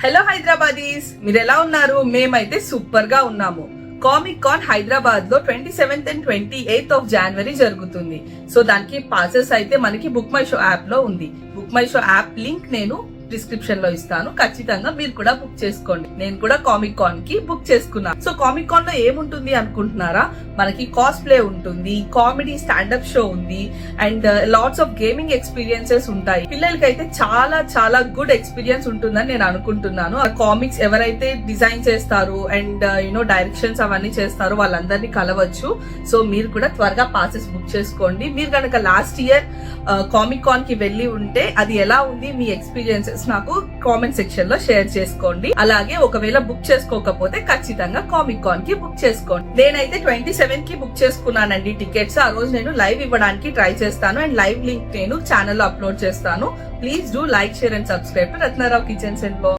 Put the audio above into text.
Hello Hyderabadis, మీరు ఎలా ఉన్నారు? మేమైతే సూపర్ గా ఉన్నాము. కామిక్ కాన్ హైదరాబాద్ లో 27th and 28th of January జరుగుతుంది. సో దానికి పాసెస్ అయితే మనకి బుక్ మై షో యాప్ లో ఉంది. Book my show app link నేను డిస్క్రిప్షన్ లో ఇస్తాను. ఖచ్చితంగా మీరు కూడా బుక్ చేసుకోండి. నేను కూడా కామిక్ కాన్ కి బుక్ చేసుకున్నాను. సో కామిక్ కాన్ లో ఏముంటుంది అనుకుంటున్నారా? మనకి కాస్ట్ ప్లే ఉంటుంది, కామెడీ స్టాండప్ షో ఉంది, and lots of gaming experiences ఉంటాయి. పిల్లలకి అయితే చాలా చాలా గుడ్ ఎక్స్పీరియన్స్ ఉంటుందని నేను అనుకుంటున్నాను. ఆ కామిక్స్ ఎవరైతే డిజైన్ చేస్తారు అండ్ డైరెక్షన్స్ అవన్నీ చేస్తారో వాళ్ళందరినీ కలవచ్చు. సో మీరు కూడా త్వరగా పాసెస్ బుక్ చేసుకోండి. మీరు కనుక లాస్ట్ ఇయర్ కామిక్ కాన్ కి వెళ్ళి ఉంటే అది ఎలా ఉంది మీ ఎక్స్పీరియన్సెస్ నాకు కామెంట్ సెక్షన్ లో షేర్ చేసుకోండి. అలాగే ఒకవేళ బుక్ చేసుకోకపోతే ఖచ్చితంగా కామిక్ కాన్ కి బుక్ చేసుకోండి. నేనైతే 27 కి బుక్ చేసుకున్నానండి టికెట్స్. ఆ రోజు నేను లైవ్ ఇవ్వడానికి ట్రై చేస్తాను అండ్ లైవ్ లింక్ నేను ఛానల్ లో అప్లోడ్ చేస్తాను. Please do like, share and subscribe to Ratnarao kitchens and blogs.